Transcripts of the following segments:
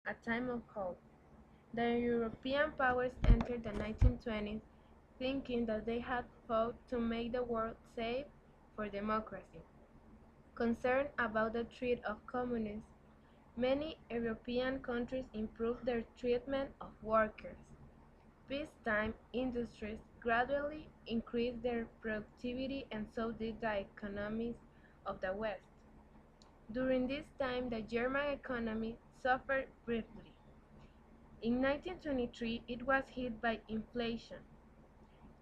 a time of hope. The European powers entered the 1920s thinking that they had fought to make the world safe for democracy. Concerned about the threat of communism, many European countries improved their treatment of workers. Peacetime industries gradually increased their productivity and so did the economies of the West. During this time, the German economy suffered briefly. In 1923, it was hit by inflation.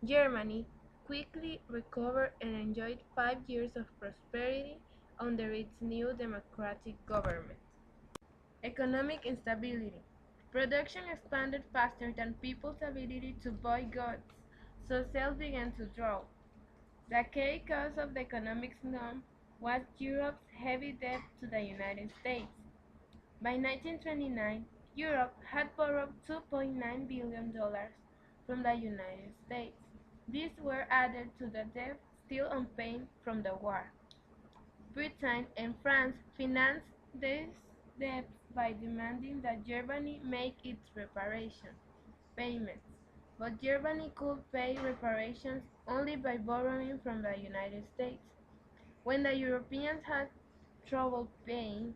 Germany quickly recovered and enjoyed 5 years of prosperity under its new democratic government. Economic instability. Production expanded faster than people's ability to buy goods, so sales began to drop. The key cause of the economic slump was Europe's heavy debt to the United States. By 1929, Europe had borrowed $2.9 billion from the United States. These were added to the debt still unpaid from the war. Britain and France financed these debts by demanding that Germany make its reparation payments, but Germany could pay reparations only by borrowing from the United States. When the Europeans had trouble paying,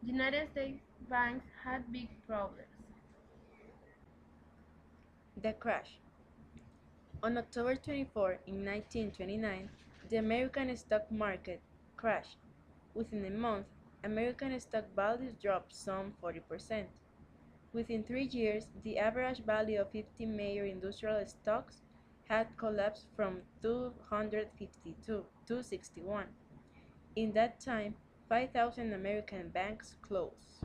United States banks had big problems. The crash. On October 24, in 1929, the American stock market crashed. Within a month, American stock values dropped some 40%. Within 3 years, the average value of 50 major industrial stocks had collapsed from 252 to 61. In that time, 5,000 American banks closed.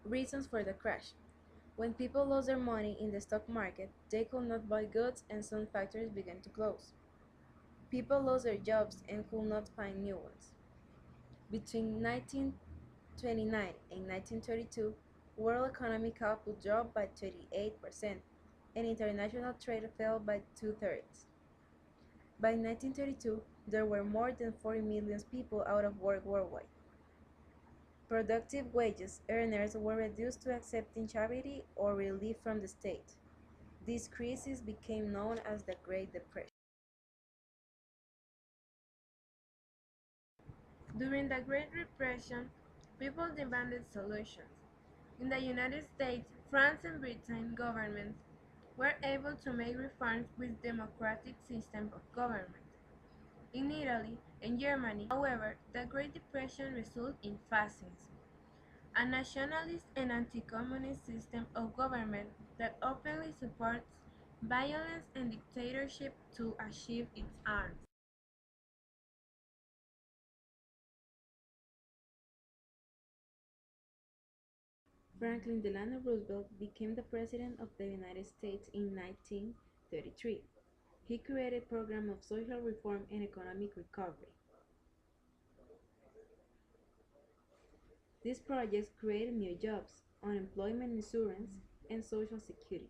Reasons for the crash. When people lost their money in the stock market, they could not buy goods and some factories began to close. People lost their jobs and could not find new ones. Between 1929 and 1932, world economic output dropped by 38%, and international trade fell by two-thirds. By 1932, there were more than 40 million people out of work worldwide. Productive wages earners were reduced to accepting charity or relief from the state. This crisis became known as the Great Depression. During the Great Depression, people demanded solutions. In the United States, France and Britain governments were able to make reforms with democratic systems of government. In Italy and Germany, however, the Great Depression resulted in fascism, a nationalist and anti-communist system of government that openly supports violence and dictatorship to achieve its aims. Franklin Delano Roosevelt became the President of the United States in 1933. He created a program of social reform and economic recovery. These projects created new jobs, unemployment insurance, and social security.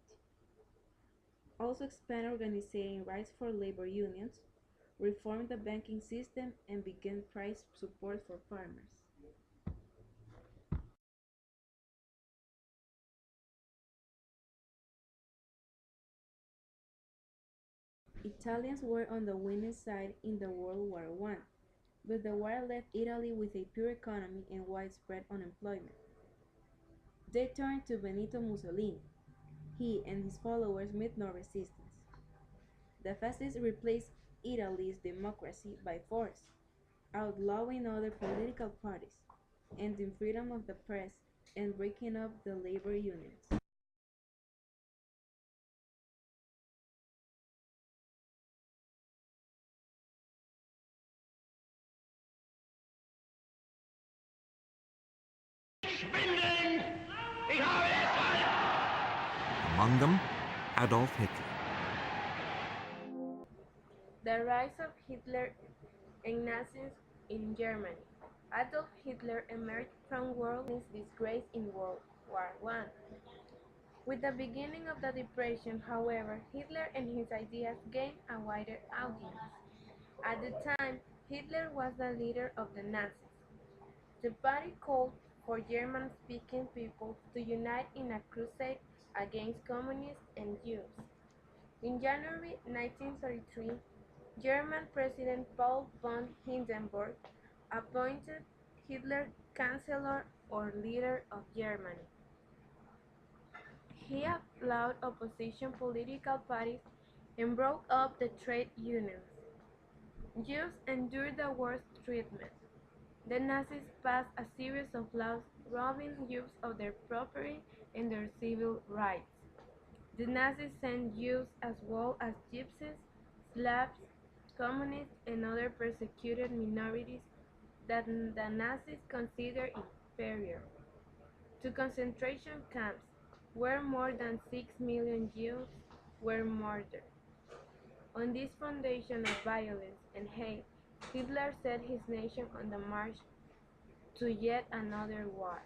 Also expanded organizing rights for labor unions, reformed the banking system, and began price support for farmers. Italians were on the winning side in the World War I, but the war left Italy with a poor economy and widespread unemployment. They turned to Benito Mussolini. He and his followers met no resistance. The fascists replaced Italy's democracy by force, outlawing other political parties, ending freedom of the press, and breaking up the labor unions. Among them, Adolf Hitler. The rise of Hitler and Nazis in Germany. Adolf Hitler emerged from world disgrace in World War I. With the beginning of the Depression, however, Hitler and his ideas gained a wider audience. At the time, Hitler was the leader of the Nazis. The party called for German-speaking peoples to unite in a crusade against communists and Jews. In January 1933, German President Paul von Hindenburg appointed Hitler Chancellor or leader of Germany. He outlawed opposition political parties and broke up the trade unions. Jews endured the worst treatment. The Nazis passed a series of laws robbing Jews of their property and their civil rights. The Nazis sent Jews as well as Gypsies, Slavs, communists, and other persecuted minorities that the Nazis considered inferior to concentration camps, where more than 6 million Jews were murdered. On this foundation of violence and hate, Hitler set his nation on the march to yet another war.